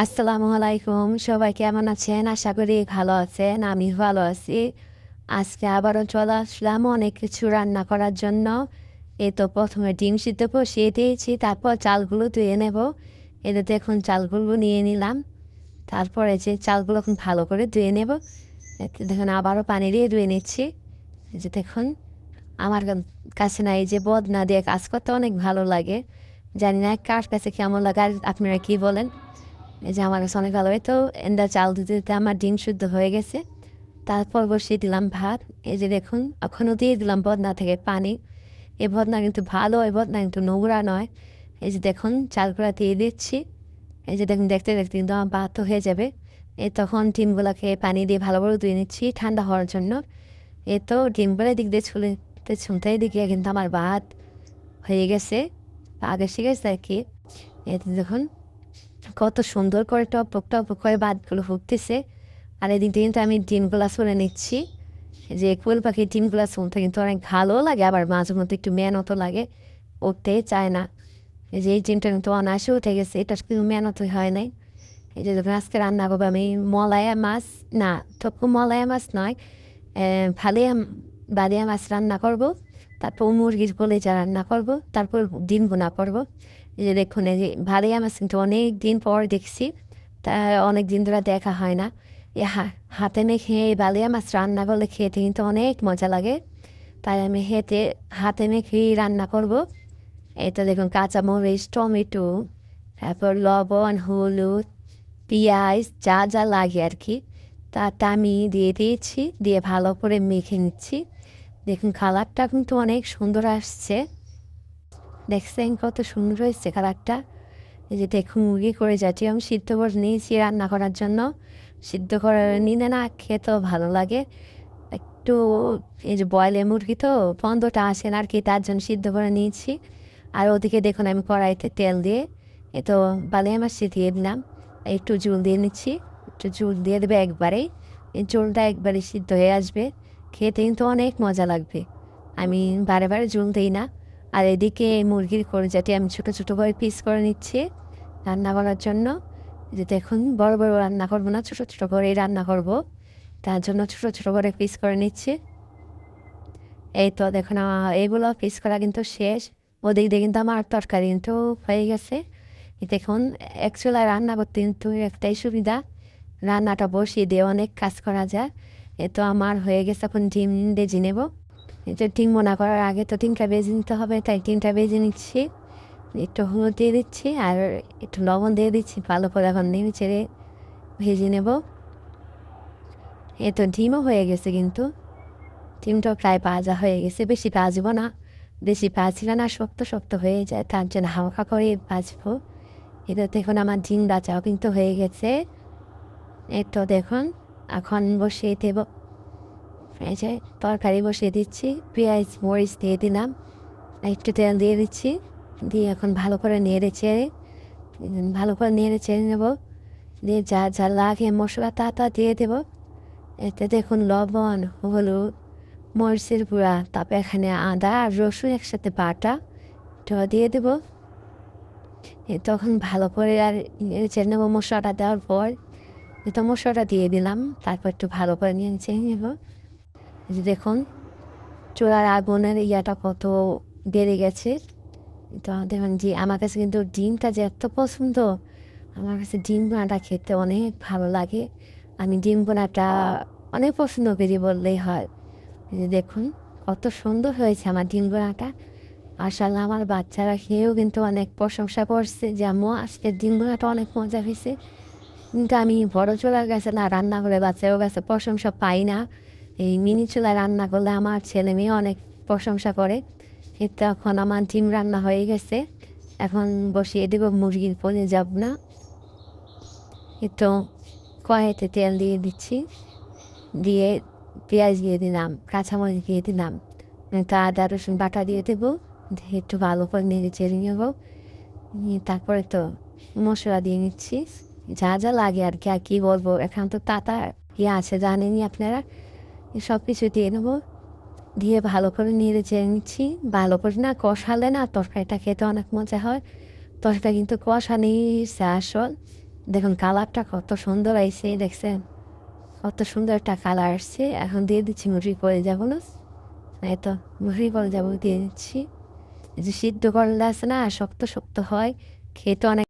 আসসালামু আলাইকুম। সবাই কেমন আছেন? আশা করি ভালো আছেন। আমি ভালো আছি। আজকে আবারও চলে আসলাম অনেক কিছু রান্না করার জন্য। এই তো ১ম এ ডিম সিদ্ধ বসিয়ে দিয়েছি। তারপর চালগুলো ধুয়ে নেব। এই যে দেখুন চালগুলো নিয়ে নিলাম। তারপরে যে চালগুলো এখন ভালো করে ধুয়ে নেব। এতে দেখুন আবারও পানি দিয়ে ধুয়ে নিচ্ছি। এই যে দেখুন আমার কাছে না এই যে বদনা দিয়ে কাজ করতে অনেক ভালো লাগে। জানি না কার কাছে কেমন লাগে আর আপনারা কি বলেন? এই যে আমার কাছে অনেক ভালো হয়। তো চাল দিতে দিতে আমার ডিম সিদ্ধ হয়ে গেছে। তারপর বসিয়ে দিলাম ভাত। এই যে দেখুন এখনও দিয়ে দিলাম বদনা থেকে পানি। এই বদনা কিন্তু ভালো, এই বদনা কিন্তু নোংরা নয়। এই যে দেখুন চালগুলা দিয়ে দিচ্ছি। এই যে দেখুন দেখতে দেখতে কিন্তু আমার ভাত তো হয়ে যাবে। এই তখন ডিমগুলাকে পানি দিয়ে ভালো করে ধুয়ে নিচ্ছি ঠান্ডা হওয়ার জন্য। এই তো ডিমগুলো এদিক দিয়ে ছুলতে এদিকে কিন্তু আমার ভাত হয়ে গেছে। আগে শিখেছে আর কি। এতে দেখুন কত সুন্দর করে টপক টপক করে ভাতগুলো ফুটতেছে। আর এদিক দিয়ে কিন্তু আমি ডিমগুলা ছুলে নিচ্ছি। যে কোয়েল পাখির ডিমগুলা ছুলতে কিন্তু অনেক ভালোও লাগে, আবার মাঝে মধ্যে একটু মেহনতও লাগে, উঠতেই চায় না। এই যে এই ডিমটা কিন্তু অনায়াসে উঠে গেছে, এটা কিন্তু মেহনতই হয় নাই। এই যে দেখুন আজকে রান্না করবো আমি মলায়া মাছ, না টপু মলায়া মাছ নয়, ফালিয়া বালিয়া মাছ রান্না করব। তারপর মুরগির কলিজা রান্না করব, তারপর ডিম ভুনা করব। এই যে দেখুন এই যে ভালিয়া মাছ কিন্তু অনেক দিন পর দেখছি, তা অনেক দিন ধরে দেখা হয় না। এই হাতে মেখে এই বালিয়া মাছ রান্না করলে খেতে কিন্তু অনেক মজা লাগে। তাই আমি হাতে মেখেই রান্না করব। এটা দেখুন কাঁচামরিচ, টমেটো, তারপর লবণ, হলুদ, পেঁয়াজ যা যা লাগে আর কি, তা আমি দিয়ে দিয়েছি। দিয়ে ভালো করে মেখে নিচ্ছি। দেখুন কালারটা কিন্তু অনেক সুন্দর আসছে। দেখছেন কত সুন্দর হয়েছে কালারটা? এই যে দেখুন মুরগি করে যাচ্ছি আমি সিদ্ধ করে নিয়েছি রান্না করার জন্য। সিদ্ধ করে নিলে না খেতেও ভালো লাগে একটু। এই যে বয়লে মুরগি তো গন্ধটা আসে না আর কি, তার জন্য সিদ্ধ করে নিয়েছি। আর ওদিকে দেখুন আমি কড়াইতে তেল দিয়ে এ তো বালিয়া মাছটি দিয়ে দিলাম। একটু জল দিয়ে নিচ্ছি। একটু জল দিয়ে দেবে একবারেই। এই জলটা একবারে সিদ্ধ হয়ে আসবে, খেতে কিন্তু অনেক মজা লাগবে। আমি বারে বারে জল দিই না। আর এদিকে মুরগির কলিজাটি আমি ছোটো ছোটো করে পিস করে নিচ্ছি রান্না করার জন্য। যে দেখুন বড় বড় রান্না করবো না, ছোটো ছোটো করেই রান্না করব। তার জন্য ছোটো ছোটো করে পিস করে নিচ্ছি। এই তো দেখুন এইগুলো পিস করা কিন্তু শেষ। ওদিক দিয়ে কিন্তু আমার তরকারি কিন্তু হয়ে গেছে। এই দেখুন এক চুলায় রান্না করতে কিন্তু একটাই সুবিধা, রান্নাটা বসিয়ে দিয়ে অনেক কাজ করা যায়। এ তো আমার হয়ে গেছে, এখন ডিম ভেজে নেব। এটা ডিম মোনা করার আগে তো ডিমটা ভেজে নিতে হবে, তাই ডিমটা ভেজে নিচ্ছি। একটু হলুদ দিয়ে দিচ্ছি আর একটু লবণ দিয়ে দিচ্ছি, ভালো করে এখন নেড়ে চেড়ে ভেজে নেব। এ তো ডিমও হয়ে গেছে কিন্তু, ডিমটাও প্রায় ভাজা হয়ে গেছে। বেশি ভাজবো না, বেশি ভাজলে না শক্ত শক্ত হয়ে যায়, তার জন্য হালকা করে ভাজবো। এটা দেখুন আমার ডিম ভাজাও কিন্তু হয়ে গেছে। এই তো দেখুন এখন বসিয়ে দেব। এই যে তরকারি বসিয়ে দিচ্ছি, পেঁয়াজ মরিচ দিয়ে দিলাম, একটু তেল দিয়ে দিচ্ছি। দিয়ে এখন ভালো করে নেড়ে চেড়ে নেবো। দিয়ে যা যা লাগে মশলা তা দিয়ে দেবো। এতে দেখুন লবণ, হলুদ, মরিচের গুঁড়া, তারপর এখানে আদা আর রসুন একসাথে বাটা দিয়ে দেবো। তখন ভালো করে আর চেড়ে নেবো। মশলাটা দেওয়ার পর তো মশলাটা দিয়ে দিলাম, তারপর একটু ভালো করে নিয়ে চেড়ে নেবো। যে দেখুন চুলার আগুনের ইয়াটা কত বেড়ে গেছে। তো দেখুন যে আমার কাছে কিন্তু ডিমটা যে এত পছন্দ, আমার কাছে ডিম বোনাটা খেতে অনেক ভালো লাগে। আমি ডিম বোনাটা অনেক পছন্দ করি বললেই হয়। এই যে দেখুন কত সুন্দর হয়েছে আমার ডিম বোনাটা। মাশাআল্লাহ আমার বাচ্চারা খেয়েও কিন্তু অনেক প্রশংসা করছে যে আম্মু আজকের ডিম বোনাটা অনেক মজা হয়েছে। কিন্তু আমি বড় চুলার কাছে না রান্না করে বাচ্চারও কাছে প্রশংসা পাই না। এই মিনি চুলায় রান্না করলে আমার ছেলে মেয়ে অনেক প্রশংসা করে। কিন্তু এখন আমার ডিম রান্না হয়ে গেছে, এখন বসিয়ে দেবো মুরগির পরে যাব না। একটু কড়াইতে তেল দিয়ে দিচ্ছি, দিয়ে পেঁয়াজ দিয়ে দিলাম, কাঁচামরিচ দিয়ে দিলাম, তা আদা রসুন বাটা দিয়ে দেবো। দিয়ে একটু ভালো করে নেড়ে চেড়ে নেবো। তারপরে তো মশলা দিয়ে নিচ্ছি যা যা লাগে আর কি, আর কী বলবো, এখন তো তাতা ইয়ে আছে জানেনই আপনারা। সব কিছু দিয়ে নেবো। দিয়ে ভালো করে নেড়ে চেড়ে নিচ্ছি। ভালো করে না কষালে না তরকারিটা খেতে অনেক মজা হয়। তরকারি কিন্তু কষানি আসল। দেখুন কালারটা কত সুন্দর আইছে, দেখছেন কত সুন্দর একটা কালার আসছে। এখন দিয়ে দিচ্ছি মুরগি করে যাবো না, এই তো মুরগি করে যাবো দিয়ে দিচ্ছি। এই যে সিদ্ধ করলে আছে না শক্ত শক্ত হয়, খেতে অনেক